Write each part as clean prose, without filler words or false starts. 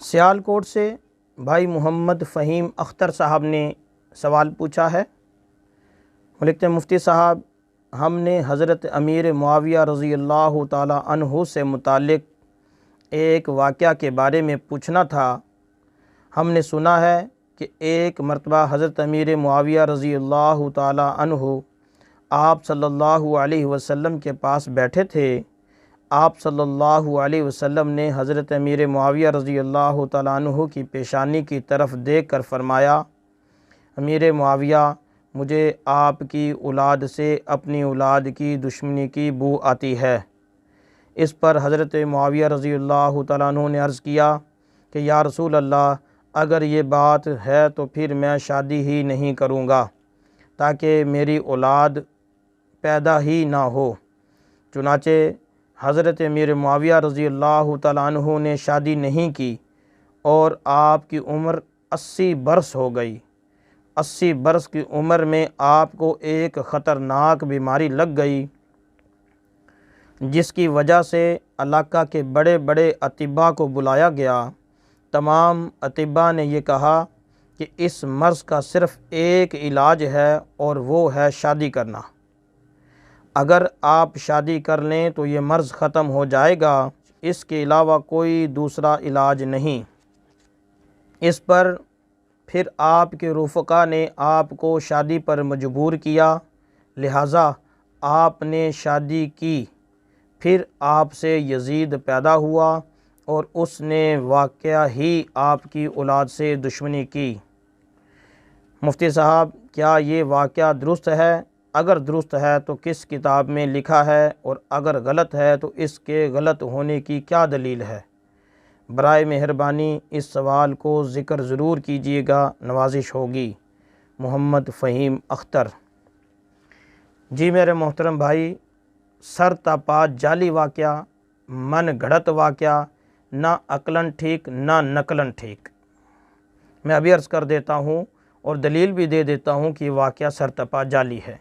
سیالکوٹ سے بھائی محمد فہیم اختر صاحب نے سوال پوچھا ہے۔ وہ لکھتے ہیں مفتی صاحب، ہم نے حضرت امیر معاویہ رضی اللہ تعالی عنہ سے متعلق ایک واقعہ کے بارے میں پوچھنا تھا۔ ہم نے سنا ہے کہ ایک مرتبہ حضرت امیر معاویہ رضی اللہ تعالی عنہ آپ صلی اللہ علیہ وسلم کے پاس بیٹھے تھے۔ آپ صلی اللہ علیہ وسلم نے حضرت امیر معاویہ رضی اللہ تعالی عنہ کی پیشانی کی طرف دیکھ کر فرمایا، امیر معاویہ، مجھے آپ کی اولاد سے اپنی اولاد کی دشمنی کی بو آتی ہے۔ اس پر حضرت معاویہ رضی اللہ تعالیٰ عنہ نے عرض کیا کہ یا رسول اللہ، اگر یہ بات ہے تو پھر میں شادی ہی نہیں کروں گا تاکہ میری اولاد پیدا ہی نہ ہو۔ چنانچہ حضرت امیر معاویہ رضی اللہ تعالیٰ عنہ نے شادی نہیں کی اور آپ کی عمر 80 برس ہو گئی۔ 80 برس کی عمر میں آپ کو ایک خطرناک بیماری لگ گئی، جس کی وجہ سے علاقہ کے بڑے بڑے اطباء کو بلایا گیا۔ تمام اطباء نے یہ کہا کہ اس مرض کا صرف ایک علاج ہے اور وہ ہے شادی کرنا۔ اگر آپ شادی کر لیں تو یہ مرض ختم ہو جائے گا، اس کے علاوہ کوئی دوسرا علاج نہیں۔ اس پر پھر آپ کے رفقا نے آپ کو شادی پر مجبور کیا، لہٰذا آپ نے شادی کی۔ پھر آپ سے یزید پیدا ہوا اور اس نے واقعہ ہی آپ کی اولاد سے دشمنی کی۔ مفتی صاحب، کیا یہ واقعہ درست ہے؟ اگر درست ہے تو کس کتاب میں لکھا ہے، اور اگر غلط ہے تو اس کے غلط ہونے کی کیا دلیل ہے؟ برائے مہربانی اس سوال کو ذکر ضرور کیجیے گا، نوازش ہوگی۔ محمد فہیم اختر۔ جی میرے محترم بھائی، سر تا پا جعلی واقعہ، من گھڑت واقعہ، نہ عقلاً ٹھیک نہ نقلاً ٹھیک۔ میں ابھی عرض کر دیتا ہوں اور دلیل بھی دے دیتا ہوں کہ یہ واقعہ سر تا پا جعلی ہے۔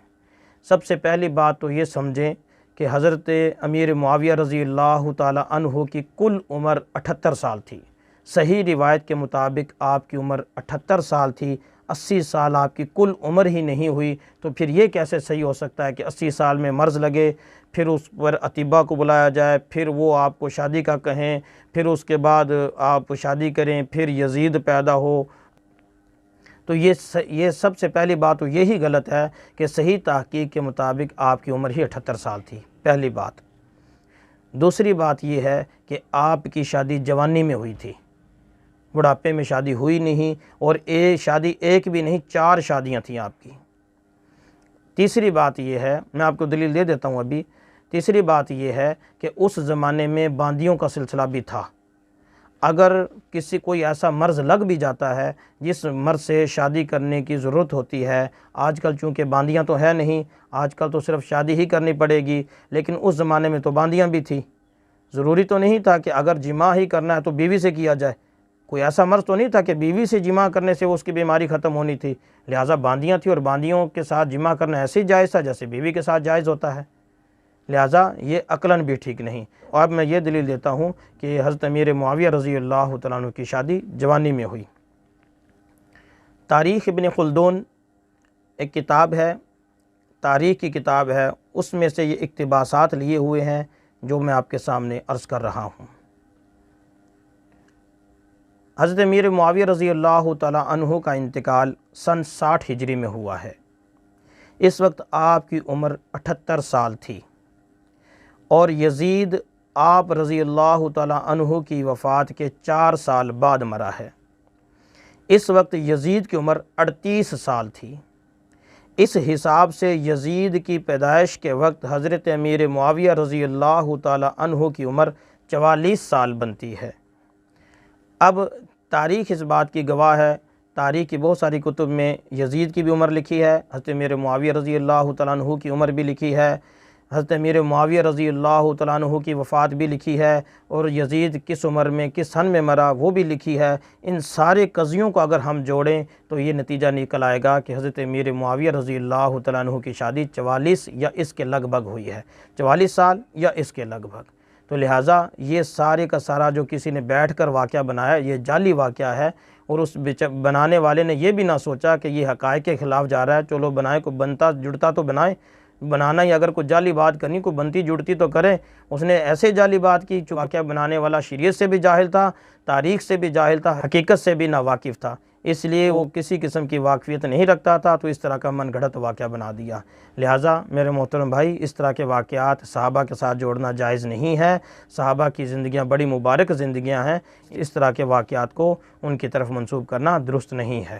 سب سے پہلی بات تو یہ سمجھیں کہ حضرت امیر معاویہ رضی اللہ تعالی عنہ کی کل عمر 78 سال تھی۔ صحیح روایت کے مطابق آپ کی عمر 78 سال تھی۔ 80 سال آپ کی کل عمر ہی نہیں ہوئی، تو پھر یہ کیسے صحیح ہو سکتا ہے کہ 80 سال میں مرض لگے، پھر اس پر اطباء کو بلایا جائے، پھر وہ آپ کو شادی کا کہیں، پھر اس کے بعد آپ شادی کریں، پھر یزید پیدا ہو؟ تو یہ سب سے پہلی بات تو یہی غلط ہے کہ صحیح تحقیق کے مطابق آپ کی عمر ہی 78 سال تھی، پہلی بات۔ دوسری بات یہ ہے کہ آپ کی شادی جوانی میں ہوئی تھی، بڑھاپے میں شادی ہوئی نہیں، اور شادی ایک بھی نہیں، 4 شادیاں تھیں آپ کی۔ تیسری بات یہ ہے، میں آپ کو دلیل دے دیتا ہوں ابھی۔ تیسری بات یہ ہے کہ اس زمانے میں باندیوں کا سلسلہ بھی تھا۔ اگر کسی کوئی ایسا مرض لگ بھی جاتا ہے جس مرض سے شادی کرنے کی ضرورت ہوتی ہے، آج کل چونکہ باندیاں تو ہے نہیں، آج کل تو صرف شادی ہی کرنی پڑے گی، لیکن اس زمانے میں تو باندیاں بھی تھیں۔ ضروری تو نہیں تھا کہ اگر جماع ہی کرنا ہے تو بیوی سے کیا جائے، کوئی ایسا مرض تو نہیں تھا کہ بیوی سے جماع کرنے سے اس کی بیماری ختم ہونی تھی، لہٰذا باندیاں تھیں، اور باندیوں کے ساتھ جماع کرنا ایسے ہی جائز تھا جیسے بیوی کے ساتھ جائز ہوتا ہے، لہٰذا یہ عقلاً بھی ٹھیک نہیں۔ اور اب میں یہ دلیل دیتا ہوں کہ حضرت امیر معاویہ رضی اللہ تعالیٰ عنہ کی شادی جوانی میں ہوئی۔ تاریخ ابن خلدون ایک کتاب ہے، تاریخ کی کتاب ہے، اس میں سے یہ اقتباسات لیے ہوئے ہیں جو میں آپ کے سامنے عرض کر رہا ہوں۔ حضرت امیر معاویہ رضی اللہ تعالیٰ عنہ کا انتقال سن 60 ہجری میں ہوا ہے۔ اس وقت آپ کی عمر 78 سال تھی، اور یزید آپ رضی اللہ تعالیٰ عنہ کی وفات کے 4 سال بعد مرا ہے۔ اس وقت یزید کی عمر 38 سال تھی۔ اس حساب سے یزید کی پیدائش کے وقت حضرت امیر معاویہ رضی اللہ تعالیٰ عنہ کی عمر 44 سال بنتی ہے۔ اب تاریخ اس بات کی گواہ ہے، تاریخ کی بہت ساری کتب میں یزید کی بھی عمر لکھی ہے، حضرت امیر معاویہ رضی اللہ تعالیٰ عنہ کی عمر بھی لکھی ہے، حضرت امیر معاویہ رضی اللہ تعالیٰ عنہ کی وفات بھی لکھی ہے، اور یزید کس عمر میں کس سن میں مرا وہ بھی لکھی ہے۔ ان سارے قضیوں کو اگر ہم جوڑیں تو یہ نتیجہ نکل آئے گا کہ حضرت امیر معاویہ رضی اللہ تعالیٰ عنہ کی شادی 44 یا اس کے لگ بھگ ہوئی ہے، 44 سال یا اس کے لگ بھگ۔ تو لہٰذا یہ سارے کا سارا جو کسی نے بیٹھ کر واقعہ بنایا یہ جعلی واقعہ ہے، اور اس بنانے والے نے یہ بھی نہ سوچا کہ یہ حقائق کے خلاف جا رہا ہے، چلو بنائے، کو بنتا جڑتا تو بنائے، بنانا ہی اگر کوئی جعلی بات کرنی، کوئی بنتی جڑتی تو کرے۔ اس نے ایسے جعلی بات کی، واقعہ بنانے والا شریعت سے بھی جاہل تھا، تاریخ سے بھی جاہل تھا، حقیقت سے بھی ناواقف تھا، اس لیے وہ کسی قسم کی واقفیت نہیں رکھتا تھا، تو اس طرح کا من گھڑت واقعہ بنا دیا۔ لہٰذا میرے محترم بھائی، اس طرح کے واقعات صحابہ کے ساتھ جوڑنا جائز نہیں ہے۔ صحابہ کی زندگیاں بڑی مبارک زندگیاں ہیں، اس طرح کے واقعات کو ان کی طرف منسوب کرنا درست نہیں ہے۔